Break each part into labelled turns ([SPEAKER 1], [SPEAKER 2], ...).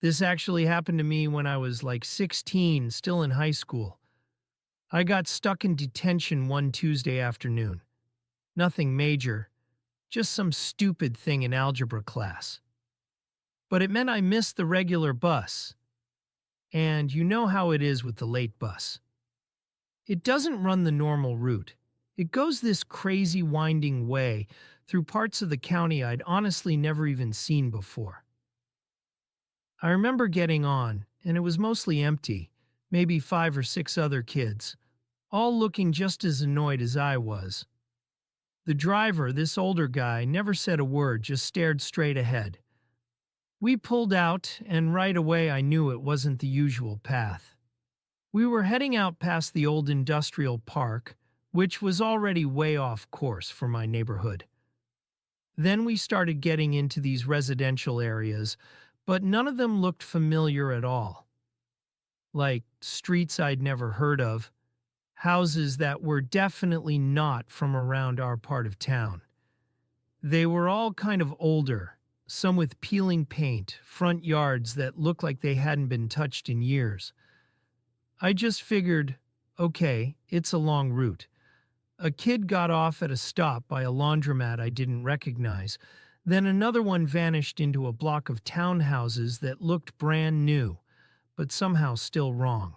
[SPEAKER 1] This actually happened to me when I was like 16, still in high school. I got stuck in detention one Tuesday afternoon. Nothing major, just some stupid thing in algebra class. But it meant I missed the regular bus. And you know how it is with the late bus. It doesn't run the normal route. It goes this crazy winding way through parts of the county I'd honestly never even seen before. I remember getting on, and it was mostly empty, maybe 5 or 6 other kids, all looking just as annoyed as I was. The driver, this older guy, never said a word, just stared straight ahead. We pulled out, and right away I knew it wasn't the usual path. We were heading out past the old industrial park, which was already way off course for my neighborhood. Then we started getting into these residential areas, but none of them looked familiar at all. Like streets I'd never heard of, houses that were definitely not from around our part of town. They were all kind of older, some with peeling paint, front yards that looked like they hadn't been touched in years. I just figured, okay, it's a long route. A kid got off at a stop by a laundromat I didn't recognize. Then another one vanished into a block of townhouses that looked brand new, but somehow still wrong.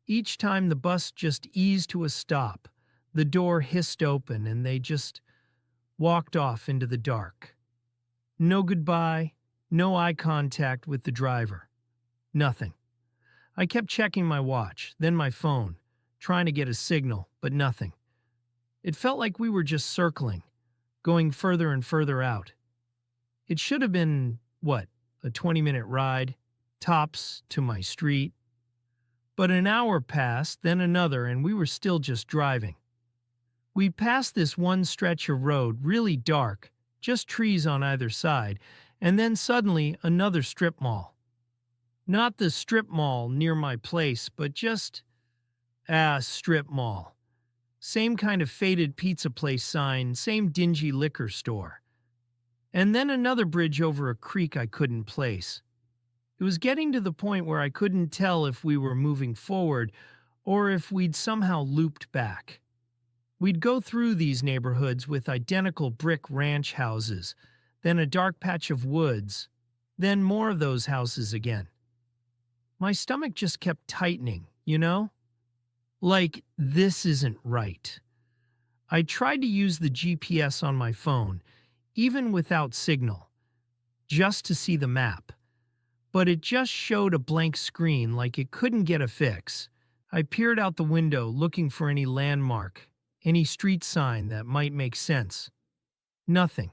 [SPEAKER 1] Each time the bus just eased to a stop, the door hissed open and they just walked off into the dark. No goodbye, no eye contact with the driver. Nothing. I kept checking my watch, then my phone, trying to get a signal, but nothing. It felt like we were just circling, going further and further out. It should have been, a 20-minute ride, tops, to my street. But an hour passed, then another, and we were still just driving. We passed this one stretch of road, really dark, just trees on either side, and then suddenly another strip mall. Not the strip mall near my place, but just strip mall. Same kind of faded pizza place sign, same dingy liquor store. And then another bridge over a creek I couldn't place. It was getting to the point where I couldn't tell if we were moving forward or if we'd somehow looped back. We'd go through these neighborhoods with identical brick ranch houses, then a dark patch of woods, then more of those houses again. My stomach just kept tightening, you know? Like, this isn't right. I tried to use the GPS on my phone, even without signal, just to see the map. But it just showed a blank screen like it couldn't get a fix. I peered out the window looking for any landmark, any street sign that might make sense. Nothing.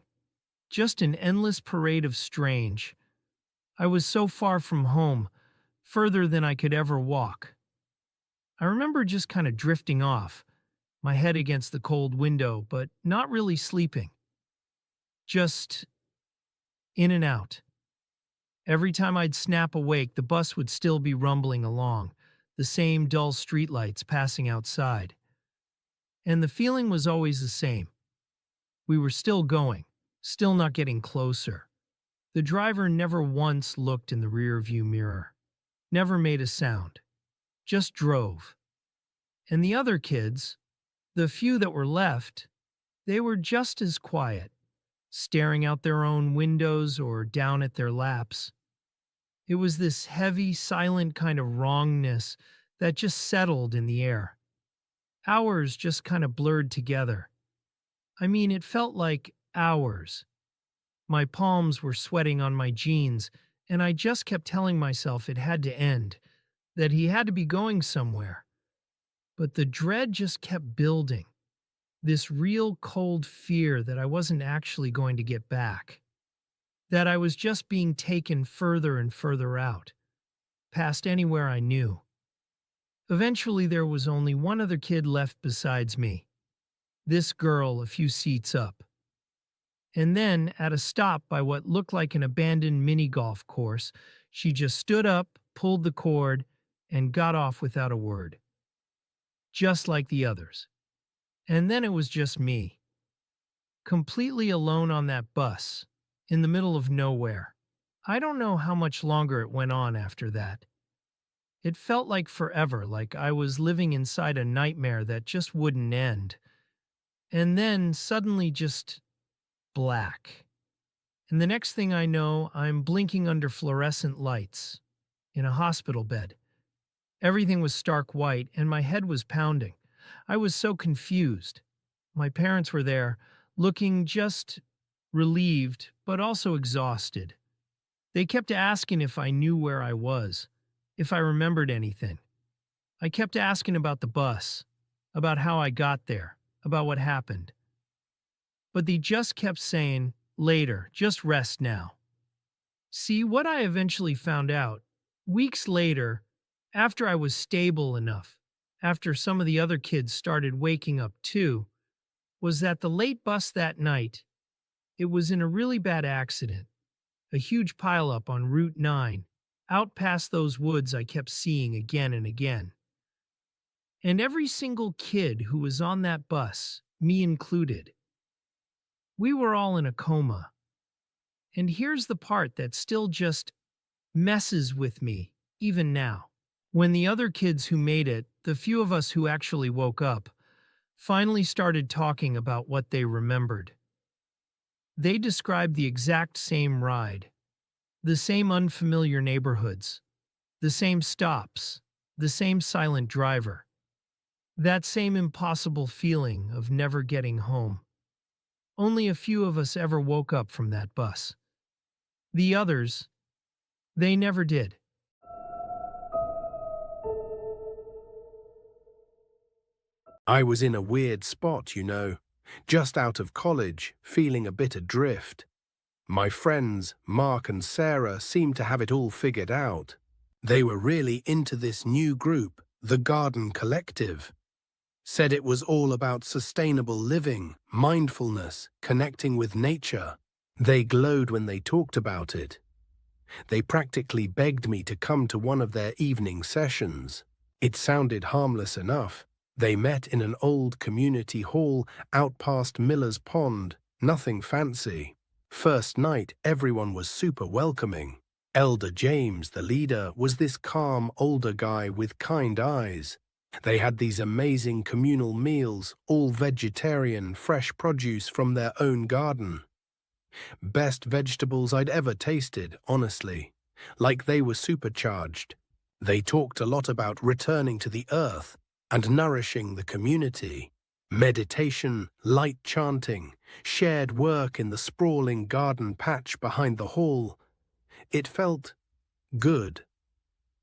[SPEAKER 1] Just an endless parade of strange. I was so far from home, further than I could ever walk. I remember just kind of drifting off, my head against the cold window, but not really sleeping. Just in and out. Every time I'd snap awake, the bus would still be rumbling along, the same dull streetlights passing outside. And the feeling was always the same. We were still going, still not getting closer. The driver never once looked in the rearview mirror, never made a sound, just drove. And the other kids, the few that were left, they were just as quiet, staring out their own windows or down at their laps. It was this heavy, silent kind of wrongness that just settled in the air. Hours just kind of blurred together. I mean, it felt like hours. My palms were sweating on my jeans, and I just kept telling myself it had to end, that he had to be going somewhere. But the dread just kept building. This real cold fear that I wasn't actually going to get back. That I was just being taken further and further out, past anywhere I knew. Eventually there was only one other kid left besides me. This girl a few seats up. And then, at a stop by what looked like an abandoned mini-golf course, she just stood up, pulled the cord, and got off without a word. Just like the others. And then it was just me. Completely alone on that bus, in the middle of nowhere. I don't know how much longer it went on after that. It felt like forever, like I was living inside a nightmare that just wouldn't end. And then suddenly just black. And the next thing I know, I'm blinking under fluorescent lights in a hospital bed. Everything was stark white, and my head was pounding. I was so confused. My parents were there, looking just relieved, but also exhausted. They kept asking if I knew where I was, if I remembered anything. I kept asking about the bus, about how I got there, about what happened. But they just kept saying, later, just rest now. See, what I eventually found out, weeks later, after I was stable enough, after some of the other kids started waking up too, was that the late bus that night, it was in a really bad accident, a huge pileup on Route 9, out past those woods I kept seeing again and again. And every single kid who was on that bus, me included, we were all in a coma. And here's the part that still just messes with me, even now. When the other kids who made it, the few of us who actually woke up, finally started talking about what they remembered. They described the exact same ride, the same unfamiliar neighborhoods, the same stops, the same silent driver, that same impossible feeling of never getting home. Only a few of us ever woke up from that bus. The others, they never did.
[SPEAKER 2] I was in a weird spot, just out of college, feeling a bit adrift. My friends, Mark and Sarah, seemed to have it all figured out. They were really into this new group, the Garden Collective. Said it was all about sustainable living, mindfulness, connecting with nature. They glowed when they talked about it. They practically begged me to come to one of their evening sessions. It sounded harmless enough. They met in an old community hall out past Miller's Pond, nothing fancy. First night, everyone was super welcoming. Elder James, the leader, was this calm older guy with kind eyes. They had these amazing communal meals, all vegetarian, fresh produce from their own garden. Best vegetables I'd ever tasted, honestly. Like they were supercharged. They talked a lot about returning to the earth and nourishing the community. Meditation, light chanting, shared work in the sprawling garden patch behind the hall. It felt good,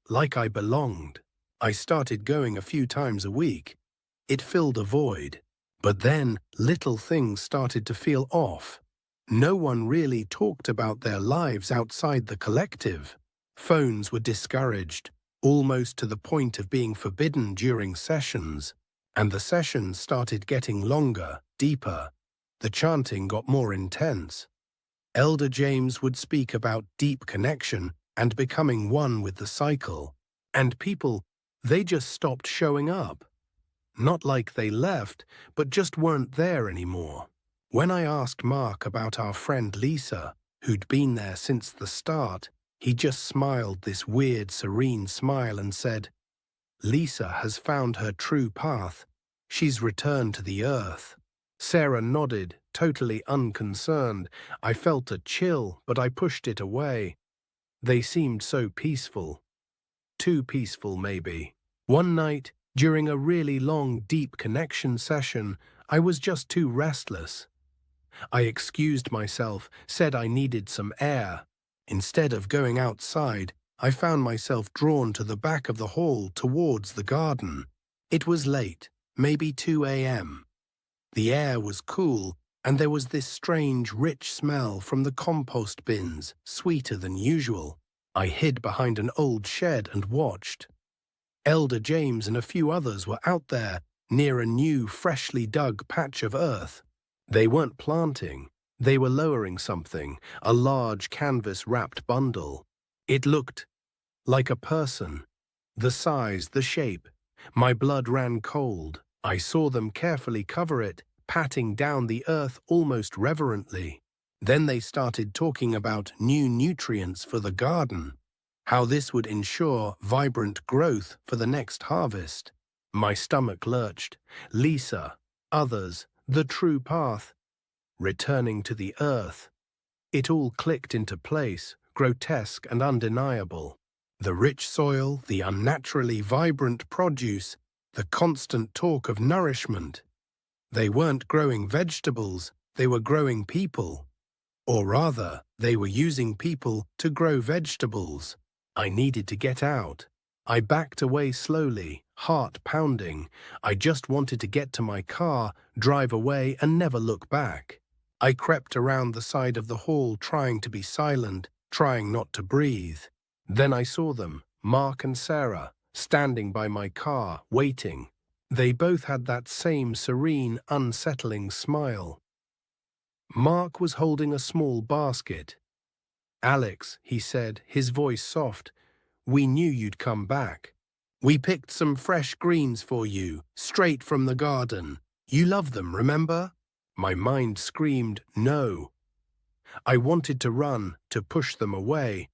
[SPEAKER 2] like I belonged. I started going a few times a week. It filled a void. But then little things started to feel off. No one really talked about their lives outside the collective. Phones were discouraged, almost to the point of being forbidden during sessions. And the sessions started getting longer, deeper. The chanting got more intense. Elder James would speak about deep connection and becoming one with the cycle. And people, they just stopped showing up. Not like they left, but just weren't there anymore. When I asked Mark about our friend Lisa, who'd been there since the start, he just smiled this weird, serene smile and said, "Lisa has found her true path. She's returned to the earth." Sarah nodded, totally unconcerned. I felt a chill, but I pushed it away. They seemed so peaceful. Too peaceful, maybe. One night, during a really long, deep connection session, I was just too restless. I excused myself, said I needed some air. Instead of going outside, I found myself drawn to the back of the hall towards the garden. It was late, maybe 2 a.m. The air was cool, and there was this strange, rich smell from the compost bins, sweeter than usual. I hid behind an old shed and watched. Elder James and a few others were out there, near a new, freshly dug patch of earth. They weren't planting. They were lowering something, a large canvas-wrapped bundle. It looked like a person. The size, the shape. My blood ran cold. I saw them carefully cover it, patting down the earth almost reverently. Then they started talking about new nutrients for the garden, how this would ensure vibrant growth for the next harvest. My stomach lurched. Lisa, others, the true path, returning to the earth. It all clicked into place, grotesque and undeniable. The rich soil, the unnaturally vibrant produce, the constant talk of nourishment. They weren't growing vegetables, they were growing people. Or rather, they were using people to grow vegetables. I needed to get out. I backed away slowly, heart pounding. I just wanted to get to my car, drive away, and never look back. I crept around the side of the hall, trying to be silent, trying not to breathe. Then I saw them, Mark and Sarah, standing by my car, waiting. They both had that same serene, unsettling smile. Mark was holding a small basket. "Alex," he said, his voice soft, "we knew you'd come back. We picked some fresh greens for you, straight from the garden. You love them, remember?" My mind screamed, no. I wanted to run, to push them away.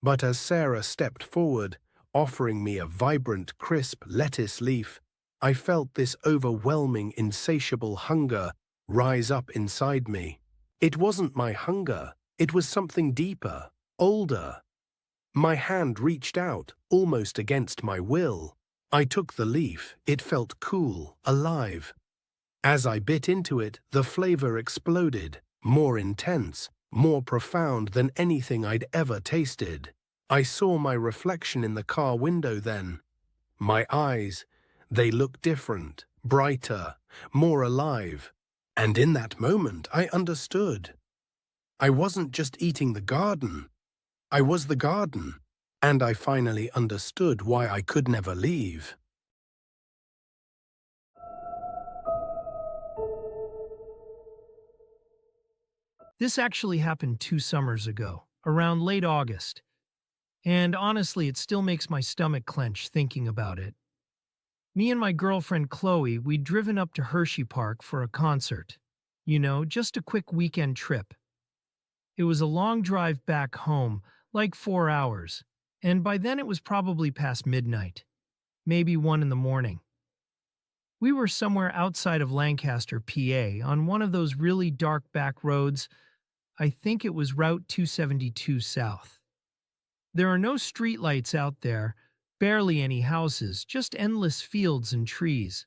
[SPEAKER 2] But as Sarah stepped forward, offering me a vibrant, crisp lettuce leaf, I felt this overwhelming, insatiable hunger rise up inside me. It wasn't my hunger, it was something deeper, older. My hand reached out, almost against my will. I took the leaf. It felt cool, alive. As I bit into it, the flavor exploded, more intense, more profound than anything I'd ever tasted. I saw my reflection in the car window then. My eyes, they looked different, brighter, more alive. And in that moment, I understood. I wasn't just eating the garden. I was the garden. And I finally understood why I could never leave.
[SPEAKER 1] This actually happened 2 summers ago, around late August. And honestly, it still makes my stomach clench thinking about it. Me and my girlfriend Chloe, we'd driven up to Hershey Park for a concert. Just a quick weekend trip. It was a long drive back home, like 4 hours, and by then it was probably past midnight, maybe 1 in the morning. We were somewhere outside of Lancaster, PA, on one of those really dark back roads. I think it was Route 272 South. There are no streetlights out there, barely any houses, just endless fields and trees.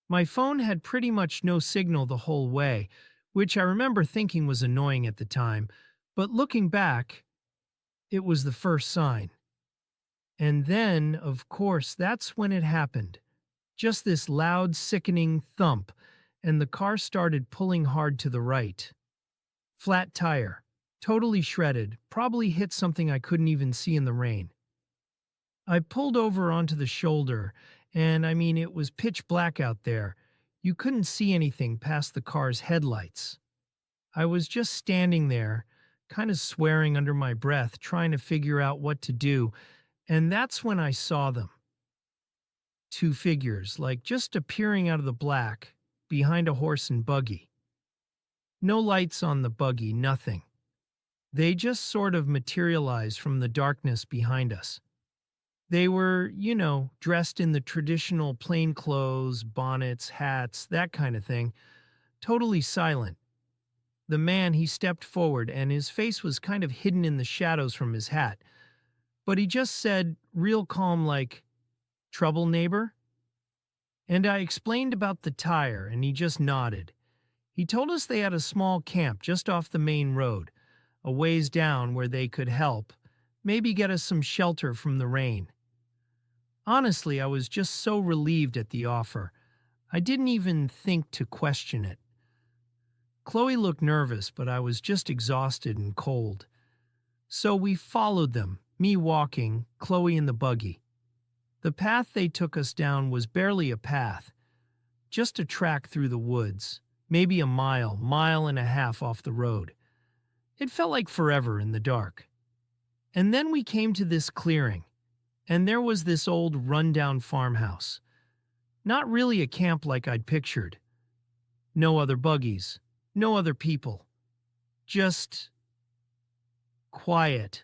[SPEAKER 1] My phone had pretty much no signal the whole way, which I remember thinking was annoying at the time, but looking back, it was the first sign. And then, of course, that's when it happened. Just this loud, sickening thump, and the car started pulling hard to the right. Flat tire, totally shredded, probably hit something I couldn't even see in the rain. I pulled over onto the shoulder, and it was pitch black out there. You couldn't see anything past the car's headlights. I was just standing there, kind of swearing under my breath, trying to figure out what to do, and that's when I saw them. 2 figures, like just appearing out of the black, behind a horse and buggy. No lights on the buggy, nothing. They just sort of materialized from the darkness behind us. They were, dressed in the traditional plain clothes, bonnets, hats, that kind of thing, totally silent. The man, he stepped forward, and his face was kind of hidden in the shadows from his hat. But he just said, real calm, like, "Trouble, neighbor?" And I explained about the tire, and he just nodded. He told us they had a small camp just off the main road, a ways down where they could help, maybe get us some shelter from the rain. Honestly, I was just so relieved at the offer. I didn't even think to question it. Chloe looked nervous, but I was just exhausted and cold. So we followed them, me walking, Chloe in the buggy. The path they took us down was barely a path, just a track through the woods, maybe a mile and a half off the road. It felt like forever in the dark. And then we came to this clearing, and there was this old rundown farmhouse. Not really a camp like I'd pictured. No other buggies, no other people. just quiet.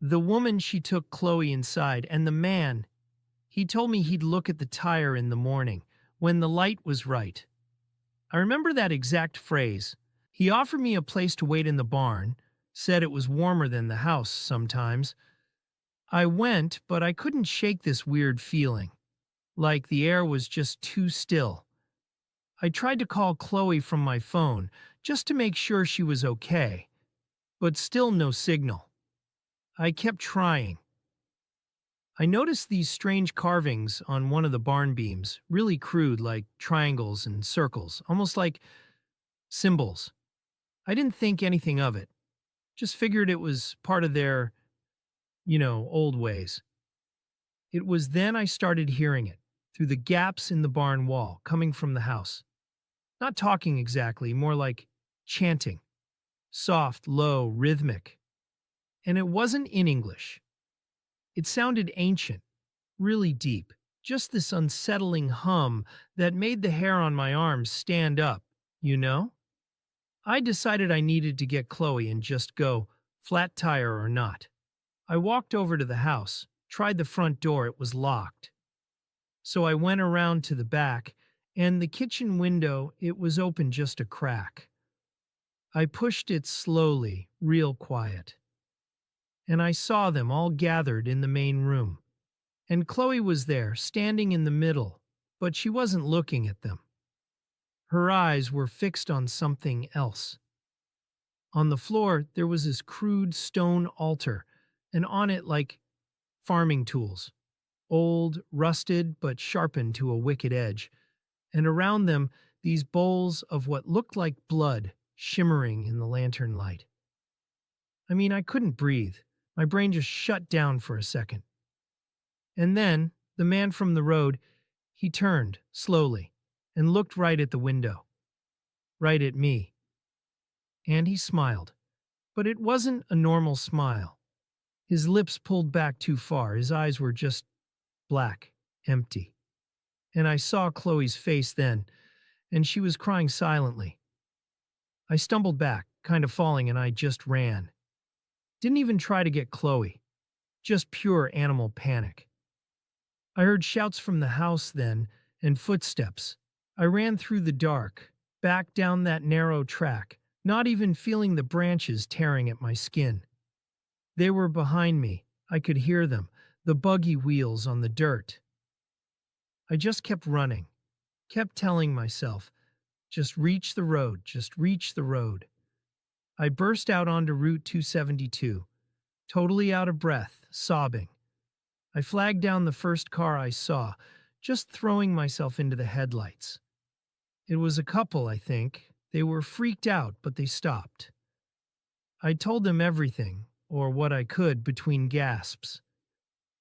[SPEAKER 1] The woman, she took Chloe inside, and the man, he told me he'd look at the tire in the morning when the light was right. I remember that exact phrase. He offered me a place to wait in the barn, said it was warmer than the house sometimes. I went, but I couldn't shake this weird feeling, like the air was just too still. I tried to call Chloe from my phone just to make sure she was okay, but still no signal. I kept trying. I noticed these strange carvings on one of the barn beams, really crude, like triangles and circles, almost like symbols. I didn't think anything of it, just figured it was part of their, old ways. It was then I started hearing it, through the gaps in the barn wall, coming from the house. Not talking exactly, more like chanting. Soft, low, rhythmic. And it wasn't in English. It sounded ancient, really deep. Just this unsettling hum that made the hair on my arms stand up, you know? I decided I needed to get Chloe and just go, flat tire or not. I walked over to the house, tried the front door, it was locked. So I went around to the back, and the kitchen window, it was open just a crack. I pushed it slowly, real quiet. And I saw them all gathered in the main room. And Chloe was there, standing in the middle, but she wasn't looking at them. Her eyes were fixed on something else. On the floor, there was this crude stone altar, and on it, like farming tools. Old, rusted, but sharpened to a wicked edge. And around them, these bowls of what looked like blood shimmering in the lantern light. I mean, I couldn't breathe. My brain just shut down for a second. And then, the man from the road, he turned, slowly, and looked right at the window. Right at me. And he smiled. But it wasn't a normal smile. His lips pulled back too far, his eyes were just black, empty. And I saw Chloe's face then, and she was crying silently. I stumbled back, kind of falling, and I just ran. Didn't even try to get Chloe. Just pure animal panic. I heard shouts from the house then, and footsteps. I ran through the dark, back down that narrow track, not even feeling the branches tearing at my skin. They were behind me. I could hear them, the buggy wheels on the dirt. I just kept running, kept telling myself, just reach the road, just reach the road. I burst out onto Route 272, totally out of breath, sobbing. I flagged down the first car I saw, just throwing myself into the headlights. It was a couple, I think. They were freaked out, but they stopped. I told them everything, or what I could, between gasps.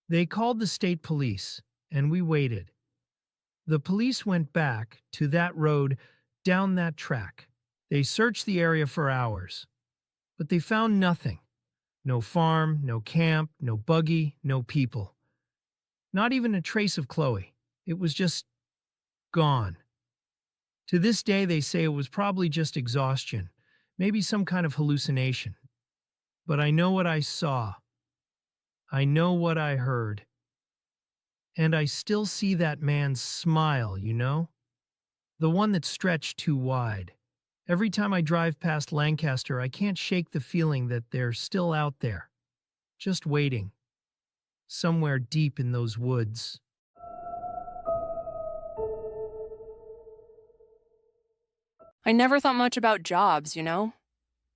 [SPEAKER 1] They called the state police, and we waited. The police went back to that road, down that track. They searched the area for hours, but they found nothing. No farm, no camp, no buggy, no people. Not even a trace of Chloe. It was just gone. To this day, they say it was probably just exhaustion, maybe some kind of hallucination. But I know what I saw. I know what I heard. And I still see that man's smile, you know? The one that stretched too wide. Every time I drive past Lancaster, I can't shake the feeling that they're still out there, just waiting, somewhere deep in those woods.
[SPEAKER 3] I never thought much about jobs, you know?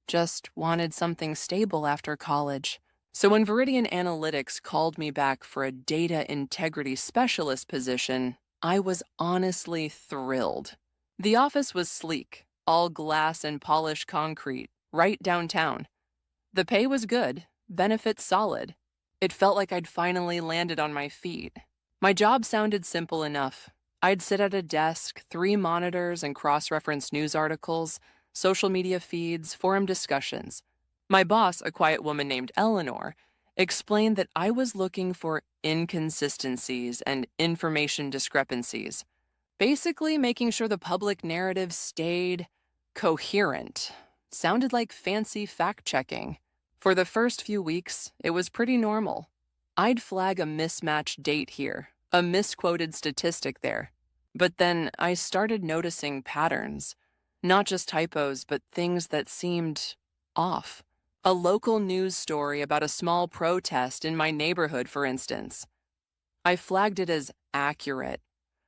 [SPEAKER 3] Just wanted something stable after college. So when Viridian Analytics called me back for a data integrity specialist position, I was honestly thrilled. The office was sleek, all glass and polished concrete, right downtown. The pay was good, benefits solid. It felt like I'd finally landed on my feet. My job sounded simple enough. I'd sit at a desk, 3 monitors, and cross-reference news articles, social media feeds, forum discussions. My boss, a quiet woman named Eleanor, explained that I was looking for inconsistencies and information discrepancies, basically making sure the public narrative stayed coherent. sounded like fancy fact-checking. For the first few weeks, it was pretty normal. I'd flag a mismatched date here, a misquoted statistic there. But then I started noticing patterns. Not just typos, but things that seemed off. A local news story about a small protest in my neighborhood, for instance. I flagged it as accurate,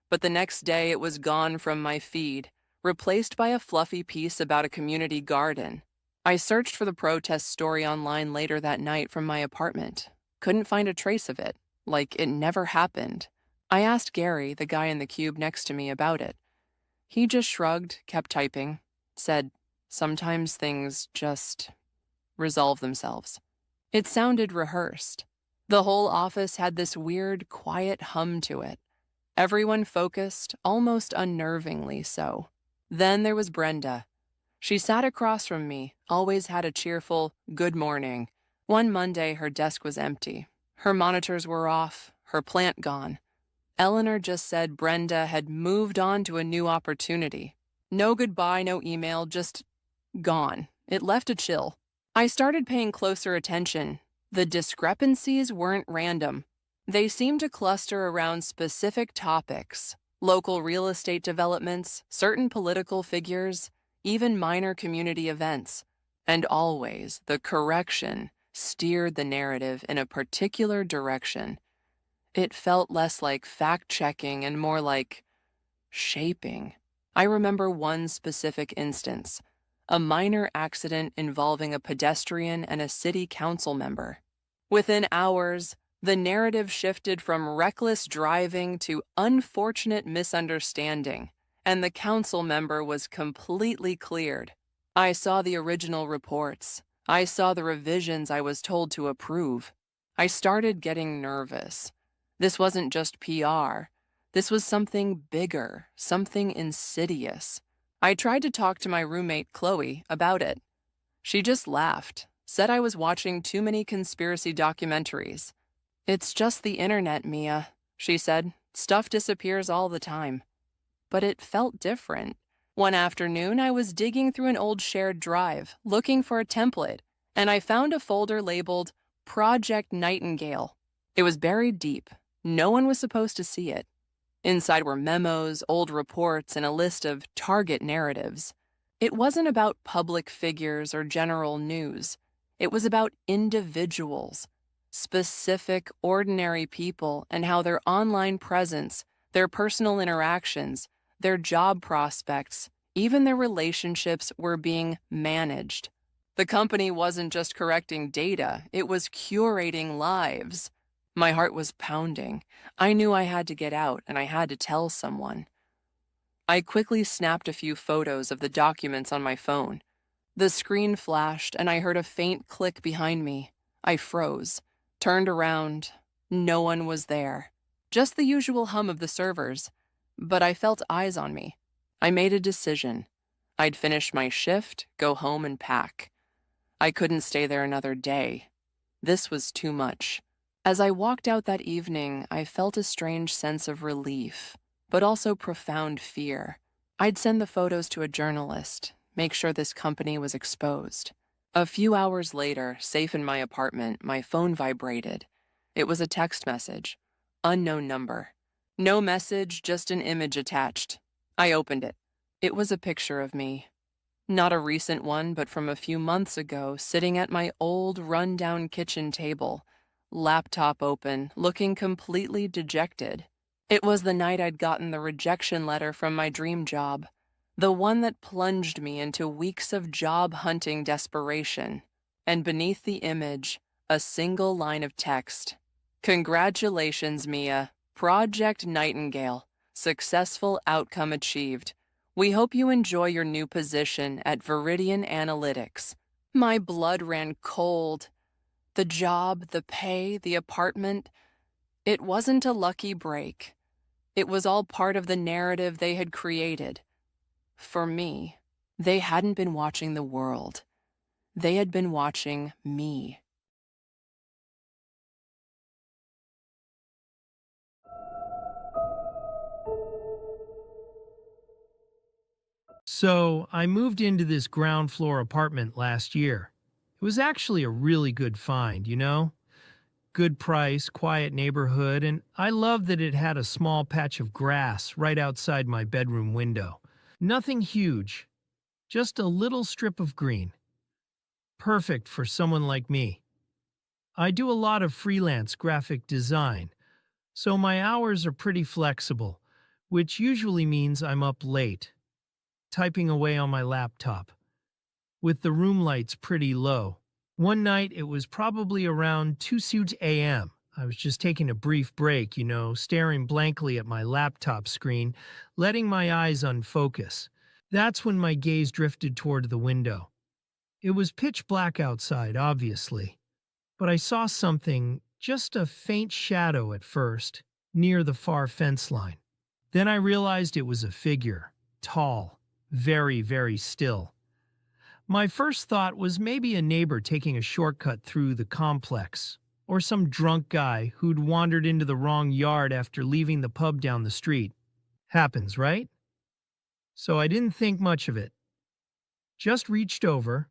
[SPEAKER 3] but the next day it was gone from my feed, replaced by a fluffy piece about a community garden. I searched for the protest story online later that night from my apartment. Couldn't find a trace of it, like it never happened. I asked Gary, the guy in the cube next to me, about it. He just shrugged, kept typing, said, "Sometimes things just resolve themselves." It sounded rehearsed. The whole office had this weird, quiet hum to it. Everyone focused, almost unnervingly so. Then there was Brenda. She sat across from me, always had a cheerful, "Good morning." One Monday, her desk was empty. Her monitors were off, her plant gone. Eleanor just said Brenda had moved on to a new opportunity. No goodbye, no email, just gone. It left a chill. I started paying closer attention. The discrepancies weren't random. They seemed to cluster around specific topics: local real estate developments, certain political figures, even minor community events. And always, the correction steered the narrative in a particular direction. It felt less like fact-checking and more like shaping. I remember one specific instance, a minor accident involving a pedestrian and a city council member. Within hours, the narrative shifted from reckless driving to unfortunate misunderstanding, and the council member was completely cleared. I saw the original reports. I saw the revisions I was told to approve. I started getting nervous. This wasn't just PR. This was something bigger, something insidious. I tried to talk to my roommate, Chloe, about it. She just laughed, said I was watching too many conspiracy documentaries. "It's just the internet, Mia," she said. "Stuff disappears all the time." But it felt different. One afternoon, I was digging through an old shared drive, looking for a template, and I found a folder labeled Project Nightingale. It was buried deep. No one was supposed to see it. Inside were memos, old reports, and a list of target narratives. It wasn't about public figures or general news. It was about individuals, specific, ordinary people, and how their online presence, their personal interactions, their job prospects, even their relationships were being managed. The company wasn't just correcting data, it was curating lives. My heart was pounding. I knew I had to get out, and I had to tell someone. I quickly snapped a few photos of the documents on my phone. The screen flashed, and I heard a faint click behind me. I froze, turned around. No one was there. Just the usual hum of the servers. But I felt eyes on me. I made a decision. I'd finish my shift, go home, and pack. I couldn't stay there another day. This was too much. As I walked out that evening, I felt a strange sense of relief, but also profound fear. I'd send the photos to a journalist, make sure this company was exposed. A few hours later, safe in my apartment, my phone vibrated. It was a text message. Unknown number. No message, just an image attached. I opened it. It was a picture of me. Not a recent one, but from a few months ago, sitting at my old, run-down kitchen table, laptop open, looking completely dejected. It was the night I'd gotten the rejection letter from my dream job, the one that plunged me into weeks of job-hunting desperation. And beneath the image, a single line of text. "Congratulations, Mia. Project Nightingale. Successful outcome achieved. We hope you enjoy your new position at Viridian Analytics." My blood ran cold. The job, the pay, the apartment. It wasn't a lucky break. It was all part of the narrative they had created. For me, they hadn't been watching the world. They had been watching me.
[SPEAKER 1] So, I moved into this ground floor apartment last year. It was actually a really good find, you know? Good price, quiet neighborhood, and I love that it had a small patch of grass right outside my bedroom window. Nothing huge, just a little strip of green. Perfect for someone like me. I do a lot of freelance graphic design, so my hours are pretty flexible, which usually means I'm up late, typing away on my laptop, with the room lights pretty low. One night, it was probably around 2 a.m. I was just taking a brief break, staring blankly at my laptop screen, letting my eyes unfocus. That's when my gaze drifted toward the window. It was pitch black outside, obviously, but I saw something, just a faint shadow at first, near the far fence line. Then I realized it was a figure, tall, very, very still. My first thought was maybe a neighbor taking a shortcut through the complex, or some drunk guy who'd wandered into the wrong yard after leaving the pub down the street. Happens, right? So I didn't think much of it. Just reached over,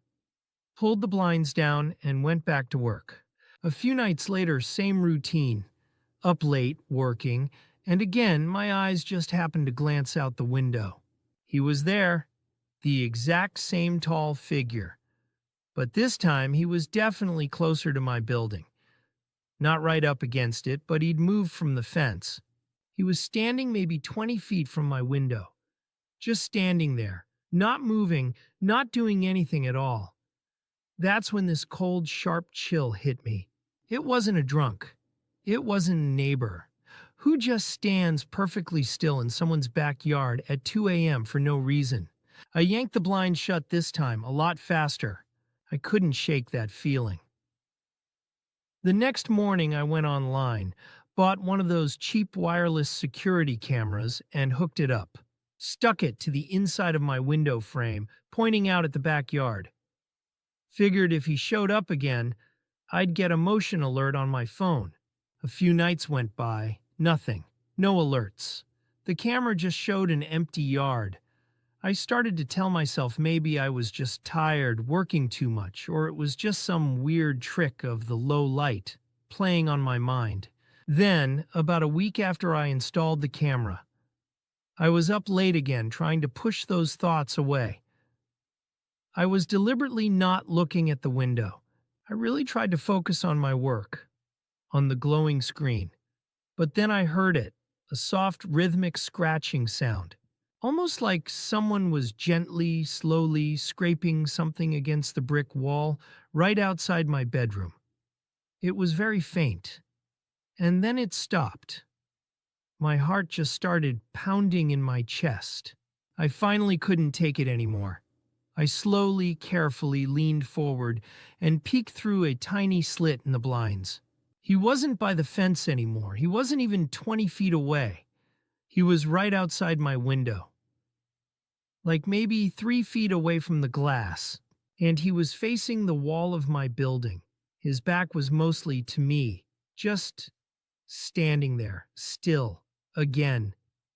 [SPEAKER 1] pulled the blinds down, and went back to work. A few nights later, same routine. Up late, working, and again my eyes just happened to glance out the window. He was there. The exact same tall figure. But this time he was definitely closer to my building. Not right up against it, but he'd moved from the fence. He was standing maybe 20 feet from my window. Just standing there, not moving, not doing anything at all. That's when this cold, sharp chill hit me. It wasn't a drunk. It wasn't a neighbor. Who just stands perfectly still in someone's backyard at 2 a.m. for no reason? I yanked the blind shut this time, a lot faster. I couldn't shake that feeling. The next morning I went online, bought one of those cheap wireless security cameras and hooked it up. Stuck it to the inside of my window frame, pointing out at the backyard. Figured if he showed up again, I'd get a motion alert on my phone. A few nights went by, nothing, no alerts. The camera just showed an empty yard. I started to tell myself maybe I was just tired, working too much, or it was just some weird trick of the low light playing on my mind. Then, about a week after I installed the camera, I was up late again trying to push those thoughts away. I was deliberately not looking at the window. I really tried to focus on my work, on the glowing screen. But then I heard it, a soft rhythmic scratching sound. Almost like someone was gently, slowly scraping something against the brick wall right outside my bedroom. It was very faint. And then it stopped. My heart just started pounding in my chest. I finally couldn't take it anymore. I slowly, carefully leaned forward and peeked through a tiny slit in the blinds. He wasn't by the fence anymore. He wasn't even 20 feet away. He was right outside my window, like maybe 3 feet away from the glass, and he was facing the wall of my building. His back was mostly to me, just standing there, still, again.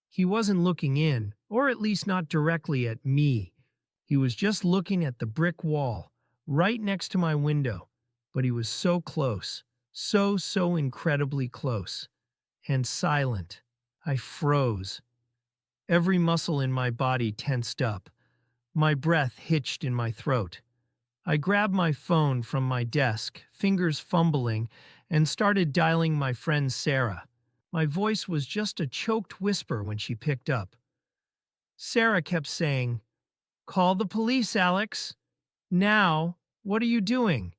[SPEAKER 1] He wasn't looking in, or at least not directly at me. He was just looking at the brick wall, right next to my window, but he was so close, so incredibly close, and silent. I froze. Every muscle in my body tensed up. My breath hitched in my throat. I grabbed my phone from my desk, fingers fumbling, and started dialing my friend Sarah. My voice was just a choked whisper when she picked up. Sarah kept saying, "Call the police, Alex. Now, what are you doing?"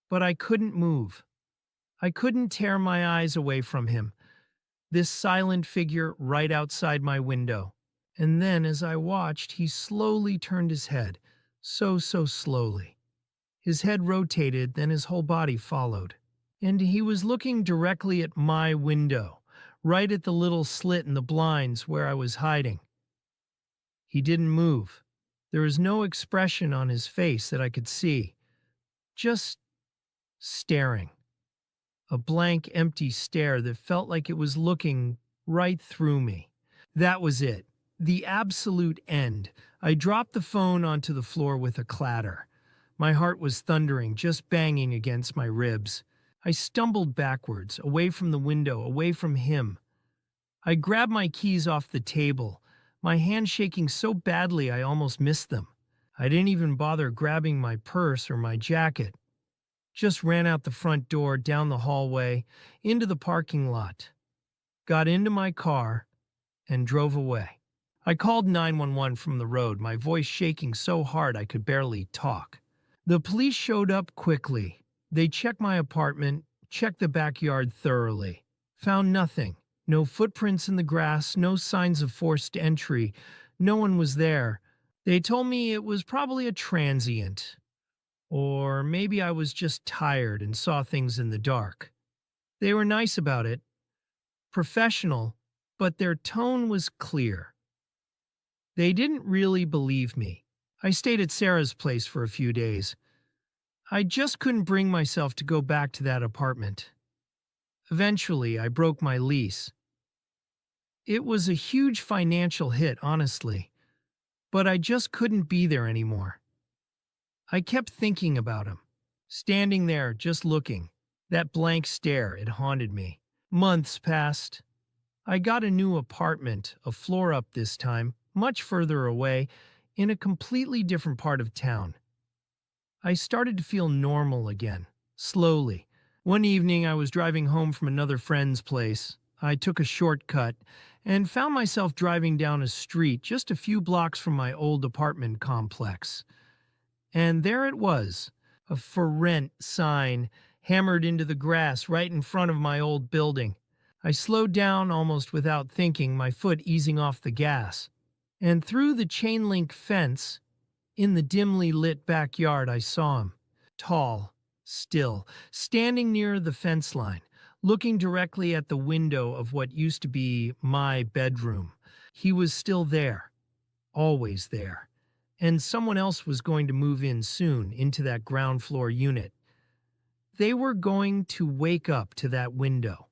[SPEAKER 1] But I couldn't move. I couldn't tear my eyes away from him. This silent figure right outside my window. And then, as I watched, he slowly turned his head, so slowly. His head rotated, then his whole body followed. And he was looking directly at my window, right at the little slit in the blinds where I was hiding. He didn't move. There was no expression on his face that I could see. Just staring. A blank, empty stare that felt like it was looking right through me. That was it. The absolute end. I dropped the phone onto the floor with a clatter. My heart was thundering, just banging against my ribs. I stumbled backwards, away from the window, away from him. I grabbed my keys off the table, my hand shaking so badly I almost missed them. I didn't even bother grabbing my purse or my jacket. Just ran out the front door, down the hallway, into the parking lot, got into my car, and drove away. I called 911 from the road, my voice shaking so hard I could barely talk. The police showed up quickly. They checked my apartment, checked the backyard thoroughly. Found nothing. No footprints in the grass, no signs of forced entry. No one was there. They told me it was probably a transient. Or maybe I was just tired and saw things in the dark. They were nice about it, professional, but their tone was clear. They didn't really believe me. I stayed at Sarah's place for a few days. I just couldn't bring myself to go back to that apartment. Eventually, I broke my lease. It was a huge financial hit, honestly, but I just couldn't be there anymore. I kept thinking about him, standing there just looking. That blank stare, it haunted me. Months passed. I got a new apartment, a floor up this time, much further away, in a completely different part of town. I started to feel normal again, slowly. One evening I was driving home from another friend's place. I took a shortcut and found myself driving down a street just a few blocks from my old apartment complex. And there it was, a for rent sign hammered into the grass right in front of my old building. I slowed down almost without thinking, my foot easing off the gas. And through the chain link fence, in the dimly lit backyard, I saw him, tall, still, standing near the fence line, looking directly at the window of what used to be my bedroom. He was still there, always there. And someone else was going to move in soon into that ground floor unit. They were going to wake up to that window.